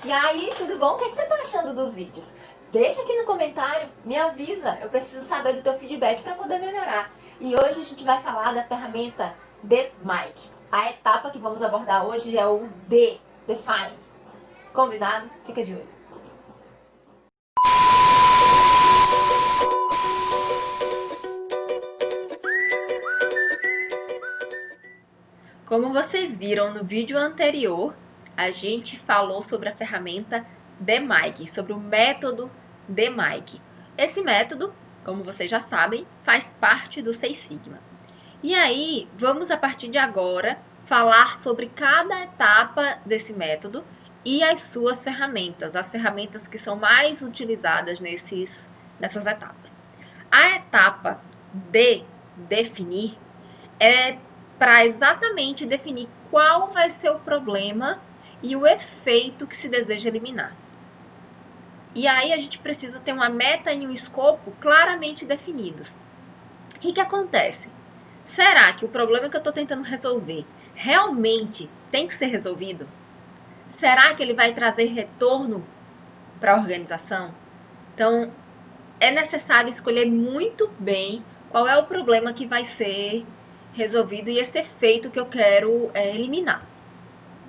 E aí, tudo bom? O que você tá achando dos vídeos? Deixa aqui no comentário, me avisa, eu preciso saber do teu feedback para poder melhorar. E hoje a gente vai falar da ferramenta DMic. A etapa que vamos abordar hoje é o D, Define. Combinado? Fica de olho. Como vocês viram no vídeo anterior, a gente falou sobre a ferramenta DMic, sobre o método DMic. Esse método, como vocês já sabem, faz parte do Seis Sigma. E aí, vamos a partir de agora falar sobre cada etapa desse método e as suas ferramentas, as ferramentas que são mais utilizadas nessas etapas. A etapa de definir é para exatamente definir qual vai ser o problema e o efeito que se deseja eliminar. E aí a gente precisa ter uma meta e um escopo claramente definidos. O que acontece? Será que o problema que eu estou tentando resolver realmente tem que ser resolvido? Será que ele vai trazer retorno para a organização? Então, é necessário escolher muito bem qual é o problema que vai ser resolvido e esse efeito que eu quero eliminar.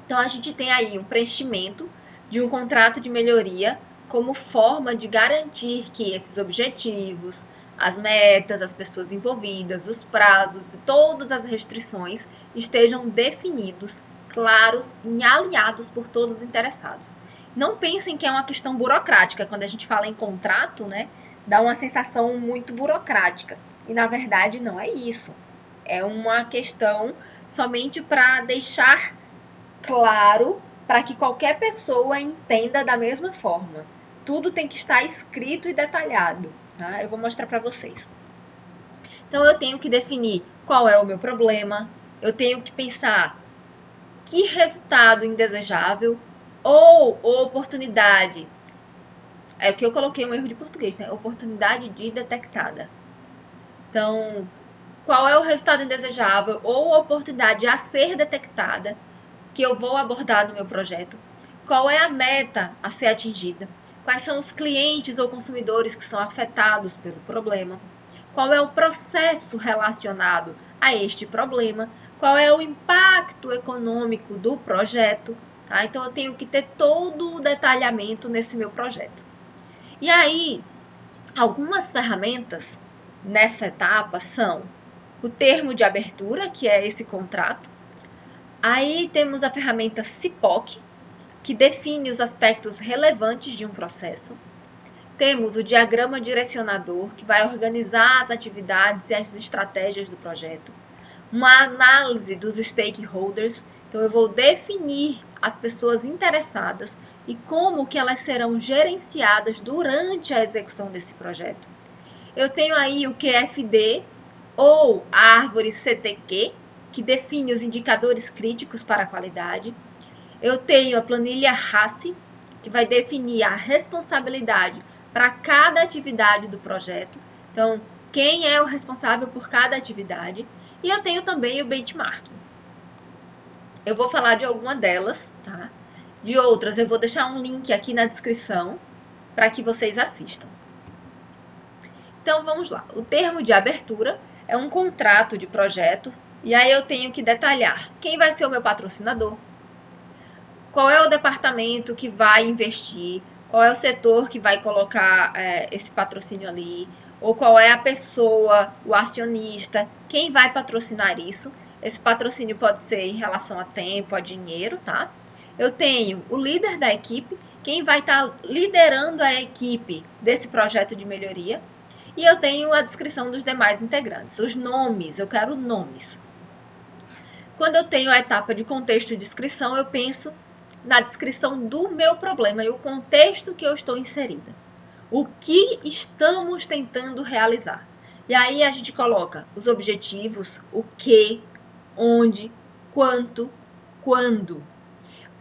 Então, a gente tem aí um preenchimento de um contrato de melhoria como forma de garantir que esses objetivos, as metas, as pessoas envolvidas, os prazos e todas as restrições estejam definidos, claros e alinhados por todos os interessados. Não pensem que é uma questão burocrática. Quando a gente fala em contrato, né, dá uma sensação muito burocrática. E, na verdade, não é isso. É uma questão somente para deixar claro, para que qualquer pessoa entenda da mesma forma. Tudo tem que estar escrito e detalhado. Tá? Eu vou mostrar para vocês. Então, eu tenho que definir qual é o meu problema, eu tenho que pensar que resultado indesejável ou oportunidade. É que eu coloquei um erro de português, né? Oportunidade de detectada. Então, qual é o resultado indesejável ou oportunidade a ser detectada que eu vou abordar no meu projeto? Qual é a meta a ser atingida? Quais são os clientes ou consumidores que são afetados pelo problema? Qual é o processo relacionado a este problema? Qual é o impacto econômico do projeto? Tá? Então, eu tenho que ter todo o detalhamento nesse meu projeto. E aí, algumas ferramentas nessa etapa são o termo de abertura, que é esse contrato. Aí temos a ferramenta CIPOC, que define os aspectos relevantes de um processo. Temos o diagrama direcionador, que vai organizar as atividades e as estratégias do projeto. Uma análise dos stakeholders, então eu vou definir as pessoas interessadas e como que elas serão gerenciadas durante a execução desse projeto. Eu tenho aí o QFD, ou a árvore CTQ, que define os indicadores críticos para a qualidade. Eu tenho a planilha RACI, que vai definir a responsabilidade para cada atividade do projeto. Então, quem é o responsável por cada atividade. E eu tenho também o benchmarking. Eu vou falar de alguma delas, tá? De outras, eu vou deixar um link aqui na descrição para que vocês assistam. Então, vamos lá. O termo de abertura é um contrato de projeto e aí eu tenho que detalhar quem vai ser o meu patrocinador, qual é o departamento que vai investir, qual é o setor que vai colocar esse patrocínio ali, ou qual é a pessoa, o acionista, quem vai patrocinar isso. Esse patrocínio pode ser em relação a tempo, a dinheiro, tá? Eu tenho o líder da equipe, quem vai estar liderando a equipe desse projeto de melhoria. E eu tenho a descrição dos demais integrantes, os nomes, eu quero nomes. Quando eu tenho a etapa de contexto e descrição, eu penso na descrição do meu problema e o contexto que eu estou inserida. O que estamos tentando realizar. E aí a gente coloca os objetivos, o que, onde, quanto, quando.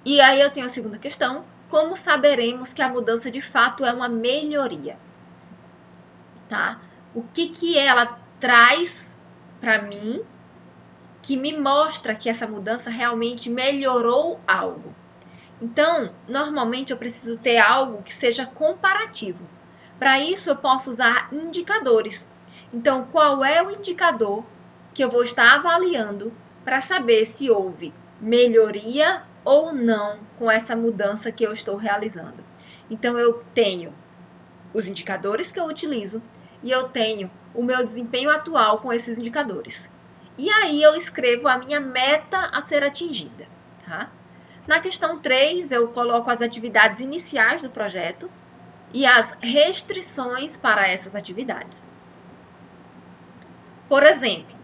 E aí eu tenho a segunda questão, como saberemos que a mudança de fato é uma melhoria? Tá? O que ela traz para mim que me mostra que essa mudança realmente melhorou algo. Então, normalmente eu preciso ter algo que seja comparativo. Para isso, eu posso usar indicadores. Então, qual é o indicador que eu vou estar avaliando para saber se houve melhoria ou não com essa mudança que eu estou realizando? Então, eu tenho os indicadores que eu utilizo e eu tenho o meu desempenho atual com esses indicadores. E aí eu escrevo a minha meta a ser atingida, tá? Na questão 3, eu coloco as atividades iniciais do projeto e as restrições para essas atividades. Por exemplo,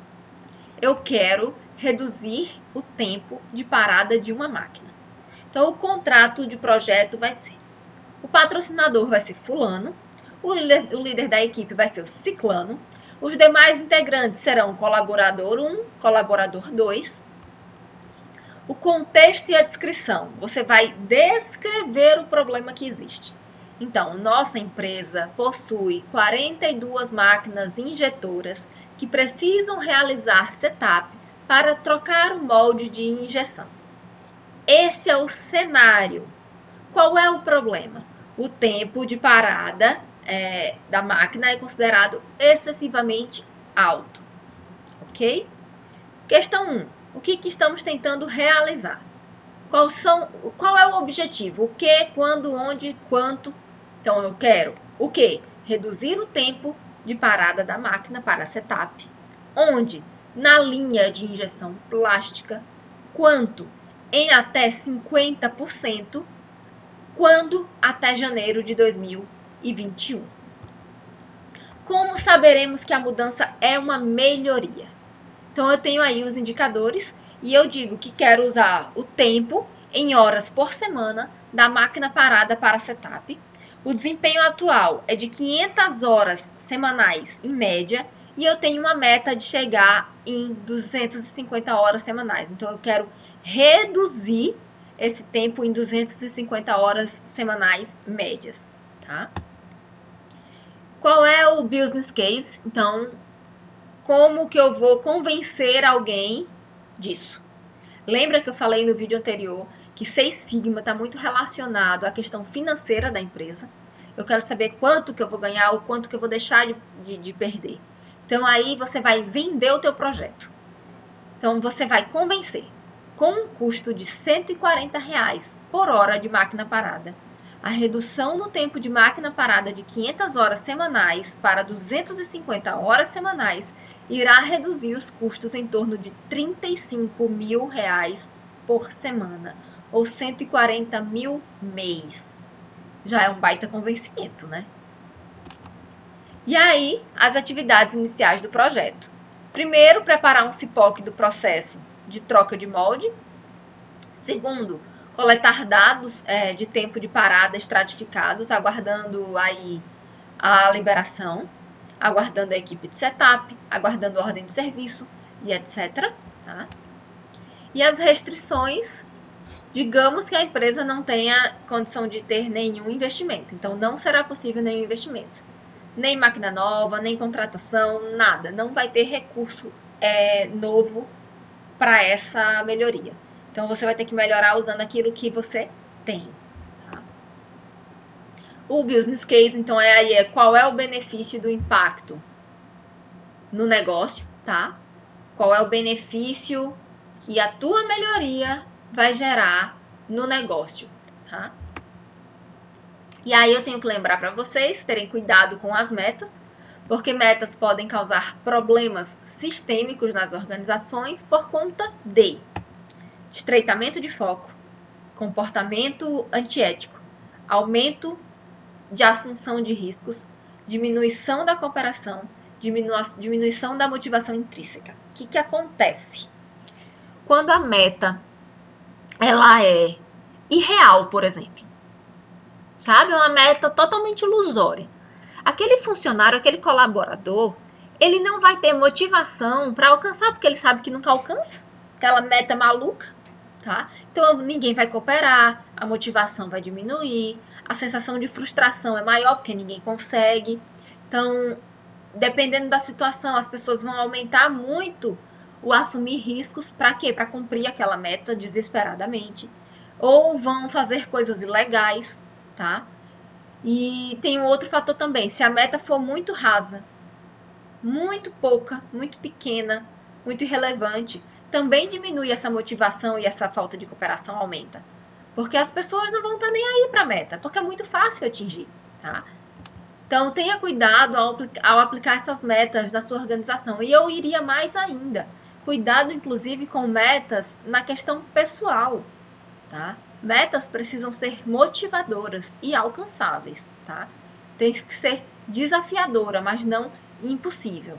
eu quero reduzir o tempo de parada de uma máquina. Então, o contrato de projeto vai ser: o patrocinador vai ser fulano, o líder da equipe vai ser o ciclano, os demais integrantes serão colaborador 1, colaborador 2. O contexto e a descrição. Você vai descrever o problema que existe. Então, nossa empresa possui 42 máquinas injetoras que precisam realizar setup para trocar o molde de injeção. Esse é o cenário. Qual é o problema? O tempo de parada da máquina é considerado excessivamente alto. Ok? Questão 1. O que estamos tentando realizar? Qual é o objetivo? O que, quando, onde, quanto? Então, eu quero o quê? Reduzir o tempo de parada da máquina para setup. Onde? Na linha de injeção plástica. Quanto? Em até 50%. Quando? Até janeiro de 2021. Como saberemos que a mudança é uma melhoria? Então, eu tenho aí os indicadores e eu digo que quero usar o tempo em horas por semana da máquina parada para setup. O desempenho atual é de 500 horas semanais em média e eu tenho uma meta de chegar em 250 horas semanais. Então, eu quero reduzir esse tempo em 250 horas semanais médias, tá? Qual é o business case? Então, como que eu vou convencer alguém disso? Lembra que eu falei no vídeo anterior que Six Sigma está muito relacionado à questão financeira da empresa? Eu quero saber quanto que eu vou ganhar ou quanto que eu vou deixar de perder. Então, aí você vai vender o teu projeto. Então, você vai convencer. Com um custo de R$ 140 por hora de máquina parada, a redução no tempo de máquina parada de 500 horas semanais para 250 horas semanais irá reduzir os custos em torno de R$ 35 mil por semana, ou 140 mil mês. Já é um baita convencimento, né? E aí, as atividades iniciais do projeto. Primeiro, preparar um CIPOC do processo de troca de molde. Segundo, coletar dados de tempo de parada estratificados, aguardando aí a liberação, aguardando a equipe de setup, aguardando a ordem de serviço e etc. Tá? E as restrições, digamos que a empresa não tenha condição de ter nenhum investimento, então não será possível nenhum investimento. Nem máquina nova, nem contratação, nada. Não vai ter recurso novo para essa melhoria. Então, você vai ter que melhorar usando aquilo que você tem. Tá? O business case, então, qual é o benefício do impacto no negócio, tá? Qual é o benefício que a tua melhoria vai gerar no negócio, tá? E aí eu tenho que lembrar para vocês terem cuidado com as metas, porque metas podem causar problemas sistêmicos nas organizações por conta de estreitamento de foco, comportamento antiético, aumento de assunção de riscos, diminuição da cooperação, diminuição da motivação intrínseca. O que acontece? Quando a meta ela é irreal, por exemplo, sabe? É uma meta totalmente ilusória. Aquele funcionário, aquele colaborador, ele não vai ter motivação para alcançar, porque ele sabe que nunca alcança. Aquela meta maluca, tá? Então, ninguém vai cooperar, a motivação vai diminuir, a sensação de frustração é maior, porque ninguém consegue. Então, dependendo da situação, as pessoas vão aumentar muito o assumir riscos para quê? Para cumprir aquela meta desesperadamente. ou vão fazer coisas ilegais, tá? E tem um outro fator também, se a meta for muito rasa, muito pouca, muito pequena, muito irrelevante, também diminui essa motivação e essa falta de cooperação aumenta. Porque as pessoas não vão estar nem aí para a meta, porque é muito fácil atingir, tá? Então, tenha cuidado ao aplicar essas metas na sua organização. E eu iria mais ainda. Cuidado, inclusive, com metas na questão pessoal, tá? Metas precisam ser motivadoras e alcançáveis, tá? Tem que ser desafiadora, mas não impossível.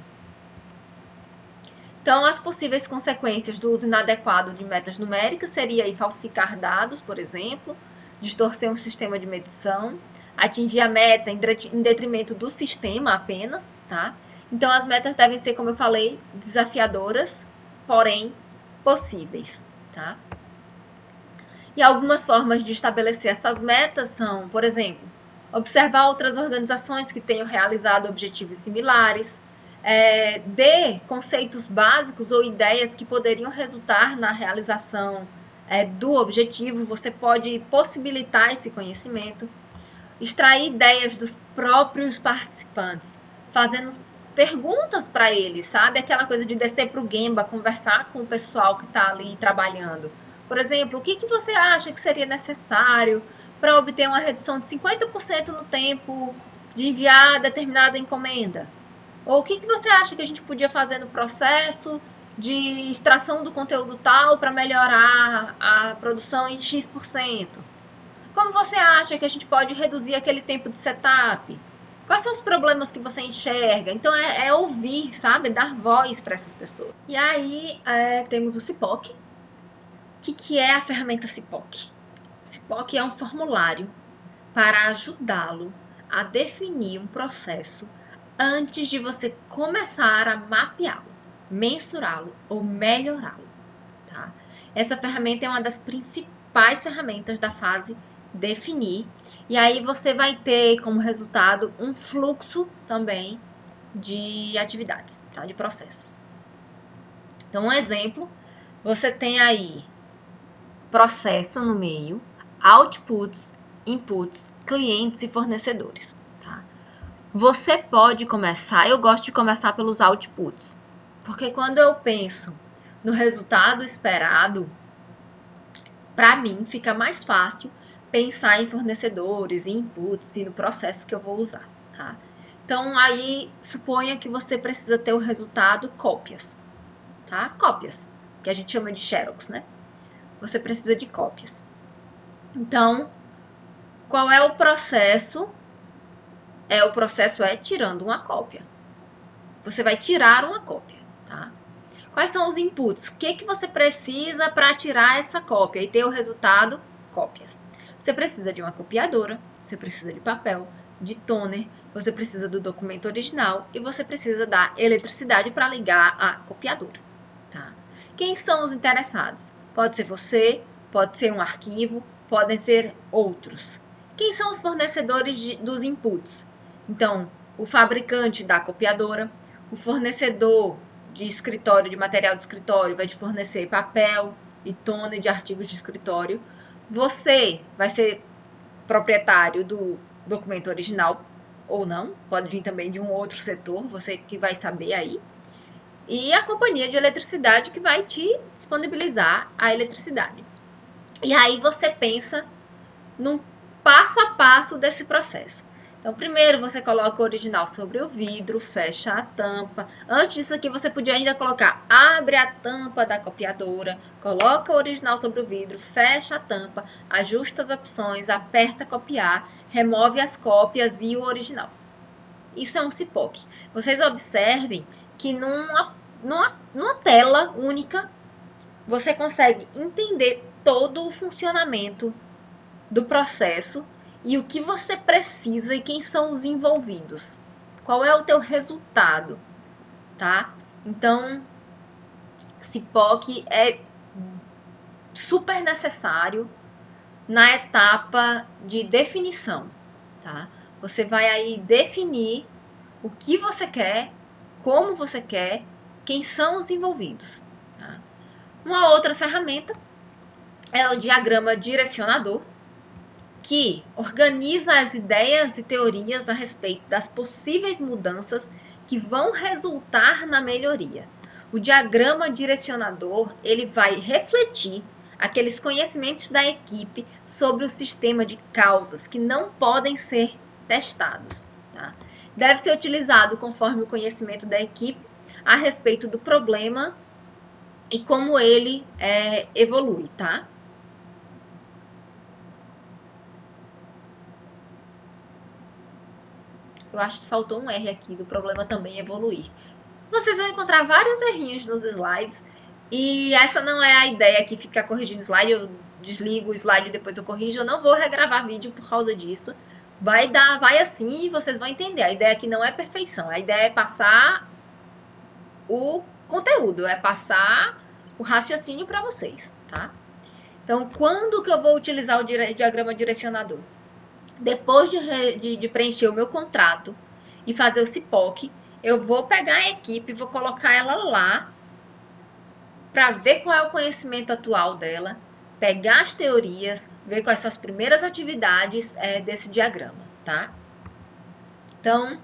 Então, as possíveis consequências do uso inadequado de metas numéricas seria aí falsificar dados, por exemplo, distorcer um sistema de medição, atingir a meta em detrimento do sistema apenas, tá? Então, as metas devem ser, como eu falei, desafiadoras, porém possíveis, tá? E algumas formas de estabelecer essas metas são, por exemplo, observar outras organizações que tenham realizado objetivos similares, dê conceitos básicos ou ideias que poderiam resultar na realização do objetivo, você pode possibilitar esse conhecimento, extrair ideias dos próprios participantes, fazendo perguntas para eles, sabe? Aquela coisa de descer para o Gemba, conversar com o pessoal que está ali trabalhando. Por exemplo, o que você acha que seria necessário para obter uma redução de 50% no tempo de enviar determinada encomenda? Ou o que você acha que a gente podia fazer no processo de extração do conteúdo tal para melhorar a produção em X%? Como você acha que a gente pode reduzir aquele tempo de setup? Quais são os problemas que você enxerga? Então, é ouvir, sabe? Dar voz para essas pessoas. E aí, temos o CIPOC. O que é a ferramenta CIPOC? CIPOC é um formulário para ajudá-lo a definir um processo antes de você começar a mapeá-lo, mensurá-lo ou melhorá-lo, tá? Essa ferramenta é uma das principais ferramentas da fase definir, e aí você vai ter como resultado um fluxo também de atividades, tá? De processos. Então, um exemplo, você tem aí processo no meio, outputs, inputs, clientes e fornecedores, tá? Você pode começar, eu gosto de começar pelos outputs, porque quando eu penso no resultado esperado, para mim fica mais fácil pensar em fornecedores, em inputs e no processo que eu vou usar, tá? Então, aí, suponha que você precisa ter o resultado cópias, tá? Cópias, que a gente chama de Xerox, né? Você precisa de cópias. Então, qual é o processo? O processo é tirando uma cópia. Você vai tirar uma cópia, tá? Quais são os inputs? O que você precisa para tirar essa cópia e ter o resultado? Cópias. Você precisa de uma copiadora, você precisa de papel, de toner, você precisa do documento original e você precisa da eletricidade para ligar a copiadora, tá? Quem são os interessados? Pode ser você, pode ser um arquivo, podem ser outros. Quem são os fornecedores dos inputs? Então, o fabricante da copiadora, o fornecedor de escritório, de material de escritório, vai te fornecer papel e toner de artigos de escritório. Você vai ser proprietário do documento original ou não, pode vir também de um outro setor, você que vai saber aí. E a companhia de eletricidade que vai te disponibilizar a eletricidade. E aí você pensa num passo a passo desse processo. Então, primeiro você coloca o original sobre o vidro, fecha a tampa. Antes disso aqui, você podia ainda colocar, abre a tampa da copiadora, coloca o original sobre o vidro, fecha a tampa, ajusta as opções, aperta copiar, remove as cópias e o original. Isso é um CIPOC. Vocês observem que numa tela única, você consegue entender todo o funcionamento do processo e o que você precisa e quem são os envolvidos. Qual é o teu resultado, tá? Então, CIPOC é super necessário na etapa de definição, tá? Você vai aí definir o que você quer, como você quer, quem são os envolvidos, tá? Uma outra ferramenta é o diagrama direcionador, que organiza as ideias e teorias a respeito das possíveis mudanças que vão resultar na melhoria. O diagrama direcionador, ele vai refletir aqueles conhecimentos da equipe sobre o sistema de causas que não podem ser testados. Tá? Deve ser utilizado conforme o conhecimento da equipe a respeito do problema e como ele evolui, tá? Eu acho que faltou um R aqui, do problema também evoluir. Vocês vão encontrar vários errinhos nos slides, e essa não é a ideia aqui, ficar corrigindo slide, eu desligo o slide e depois eu corrijo, eu não vou regravar vídeo por causa disso. Vai assim e vocês vão entender. A ideia aqui não é perfeição, a ideia é passar o conteúdo, é passar o raciocínio para vocês, tá? Então, quando que eu vou utilizar o diagrama direcionador? Depois de preencher o meu contrato e fazer o CIPOC, eu vou pegar a equipe e vou colocar ela lá para ver qual é o conhecimento atual dela, pegar as teorias, ver quais são as primeiras atividades desse diagrama, tá? Então,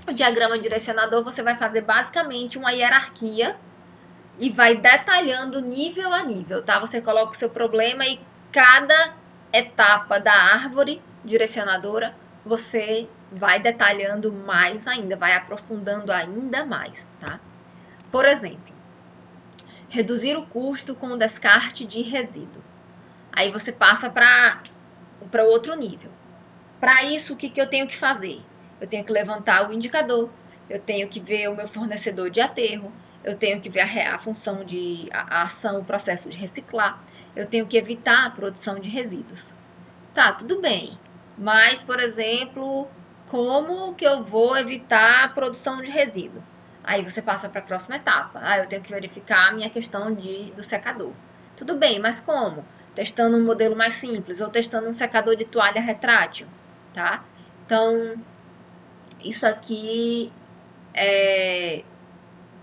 o diagrama direcionador você vai fazer basicamente uma hierarquia e vai detalhando nível a nível, tá? Você coloca o seu problema e cada etapa da árvore direcionadora você vai detalhando mais ainda, vai aprofundando ainda mais, tá? Por exemplo, reduzir o custo com o descarte de resíduo. Aí você passa para outro nível. Para isso, o que eu tenho que fazer? Eu tenho que levantar o indicador, eu tenho que ver o meu fornecedor de aterro, eu tenho que ver a função a ação, o processo de reciclar, eu tenho que evitar a produção de resíduos. Tá, tudo bem, mas, por exemplo, como que eu vou evitar a produção de resíduo? Aí você passa para a próxima etapa. Eu tenho que verificar a minha questão do secador. Tudo bem, mas como? Testando um modelo mais simples ou testando um secador de toalha retrátil, tá? Então, isso aqui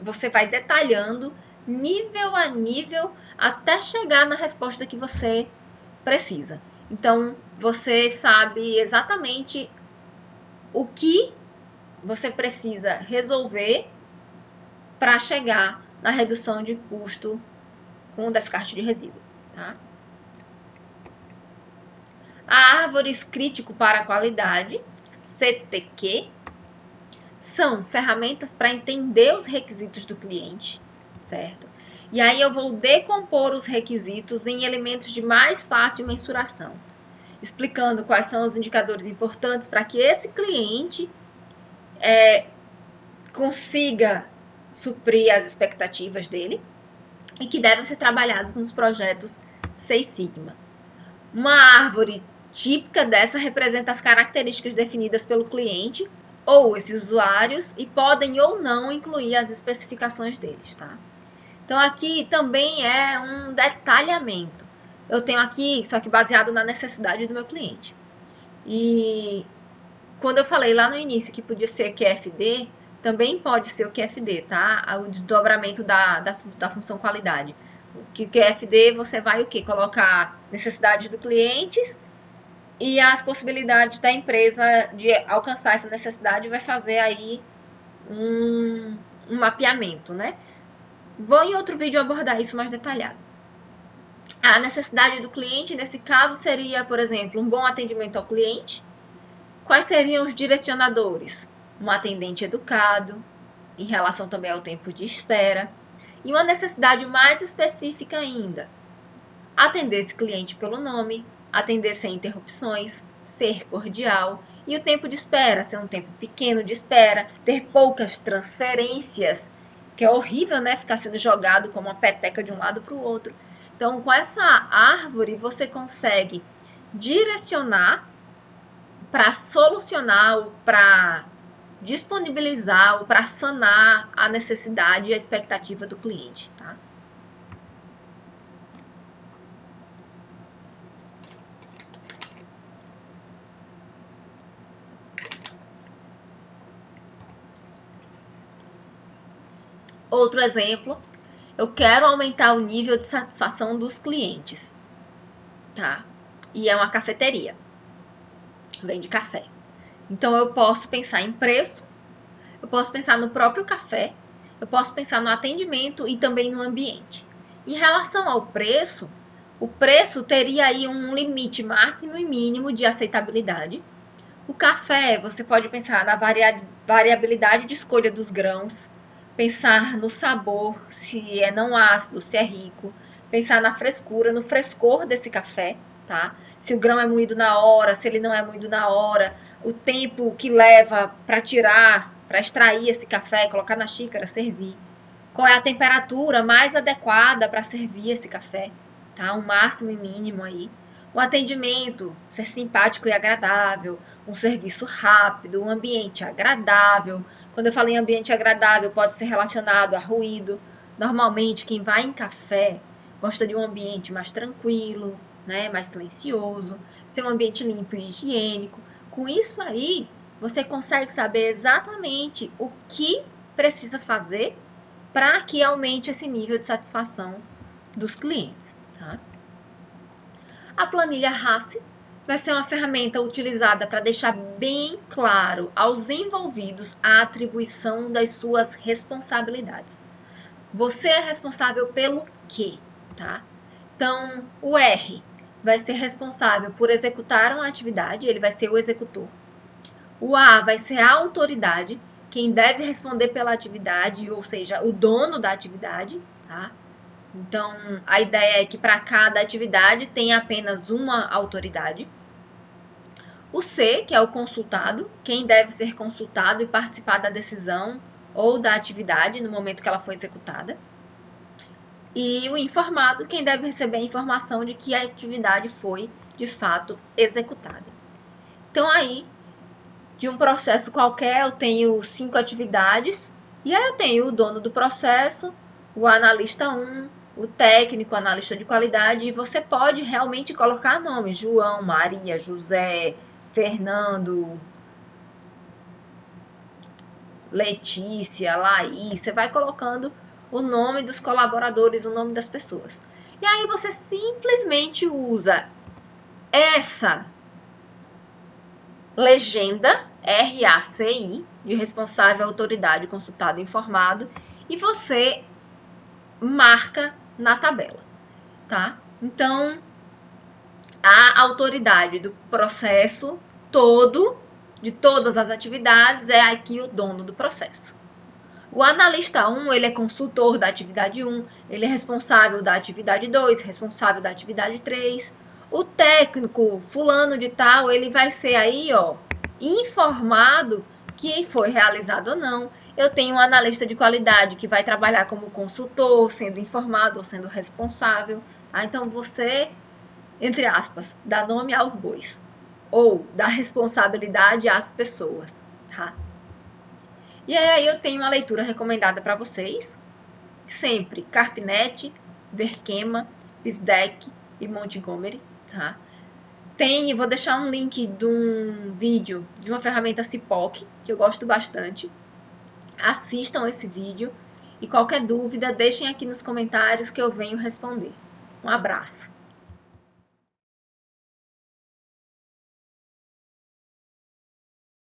você vai detalhando nível a nível até chegar na resposta que você precisa. Então, você sabe exatamente o que você precisa resolver para chegar na redução de custo com o descarte de resíduo, tá? A árvores crítico para a qualidade, CTQ, são ferramentas para entender os requisitos do cliente, certo? E aí eu vou decompor os requisitos em elementos de mais fácil mensuração, explicando quais são os indicadores importantes para que esse cliente consiga suprir as expectativas dele e que devem ser trabalhados nos projetos Seis Sigma. Uma árvore típica dessa representa as características definidas pelo cliente ou esses usuários e podem ou não incluir as especificações deles, tá? Então aqui também é um detalhamento. Eu tenho aqui, só que baseado na necessidade do meu cliente. E quando eu falei lá no início que podia ser QFD, também pode ser o QFD, tá? O desdobramento da função qualidade. O QFD você vai o quê? Colocar necessidades do cliente e as possibilidades da empresa de alcançar essa necessidade vai fazer aí um mapeamento, né? Vou em outro vídeo abordar isso mais detalhado. A necessidade do cliente, nesse caso, seria, por exemplo, um bom atendimento ao cliente. Quais seriam os direcionadores? Um atendente educado, em relação também ao tempo de espera. E uma necessidade mais específica ainda, atender esse cliente pelo nome, atender sem interrupções, ser cordial e o tempo de espera ser um tempo pequeno de espera, ter poucas transferências, que é horrível, né? Ficar sendo jogado como uma peteca de um lado para o outro. Então, com essa árvore, você consegue direcionar para solucionar ou para disponibilizar ou para sanar a necessidade e a expectativa do cliente, tá? Outro exemplo, eu quero aumentar o nível de satisfação dos clientes. tá? E é uma cafeteria, vende café. Então eu posso pensar em preço, eu posso pensar no próprio café, eu posso pensar no atendimento e também no ambiente. Em relação ao preço, o preço teria aí um limite máximo e mínimo de aceitabilidade. O café, você pode pensar na variabilidade de escolha dos grãos, pensar no sabor, se é não ácido, se é rico, pensar na frescura, no frescor desse café, tá? Se o grão é moído na hora, se ele não é moído na hora, o tempo que leva para tirar, para extrair esse café, colocar na xícara, servir. Qual é a temperatura mais adequada para servir esse café, tá? Um máximo e mínimo aí. O atendimento, ser simpático e agradável, um serviço rápido, um ambiente agradável. Quando eu falo em ambiente agradável, pode ser relacionado a ruído. Normalmente, quem vai em café gosta de um ambiente mais tranquilo, né, mais silencioso, ser um ambiente limpo e higiênico. Com isso aí, você consegue saber exatamente o que precisa fazer para que aumente esse nível de satisfação dos clientes. Tá? A planilha RACI vai ser uma ferramenta utilizada para deixar bem claro aos envolvidos a atribuição das suas responsabilidades. Você é responsável pelo quê? Tá? Então, o R vai ser responsável por executar uma atividade, ele vai ser o executor. O A vai ser a autoridade, quem deve responder pela atividade, ou seja, o dono da atividade, tá? Então, a ideia é que para cada atividade tem apenas uma autoridade. O C, que é o consultado, quem deve ser consultado e participar da decisão ou da atividade no momento que ela foi executada. E o informado, quem deve receber a informação de que a atividade foi, de fato, executada. Então, aí, de um processo qualquer, eu tenho 5 atividades, e aí eu tenho o dono do processo, o analista 1, o técnico, o analista de qualidade, e você pode realmente colocar nomes, João, Maria, José, Fernando, Letícia, Laís, você vai colocando o nome dos colaboradores, o nome das pessoas. E aí você simplesmente usa essa legenda RACI, de responsável, autoridade, consultado, informado, e você marca na tabela, tá? Então, a autoridade do processo todo, de todas as atividades, é aqui o dono do processo. O analista 1, ele é consultor da atividade 1, ele é responsável da atividade 2, responsável da atividade 3. O técnico fulano de tal, ele vai ser aí, ó, informado que foi realizado ou não. Eu tenho um analista de qualidade que vai trabalhar como consultor, sendo informado ou sendo responsável. Tá? Então, você, entre aspas, dá nome aos bois. Ou dá responsabilidade às pessoas. Tá? E aí eu tenho uma leitura recomendada para vocês. Sempre Carpinet, Verkema, Sdek e Montgomery. Tá? Vou deixar um link de um vídeo de uma ferramenta Cipoc, que eu gosto bastante. Assistam esse vídeo e qualquer dúvida deixem aqui nos comentários que eu venho responder. Um abraço!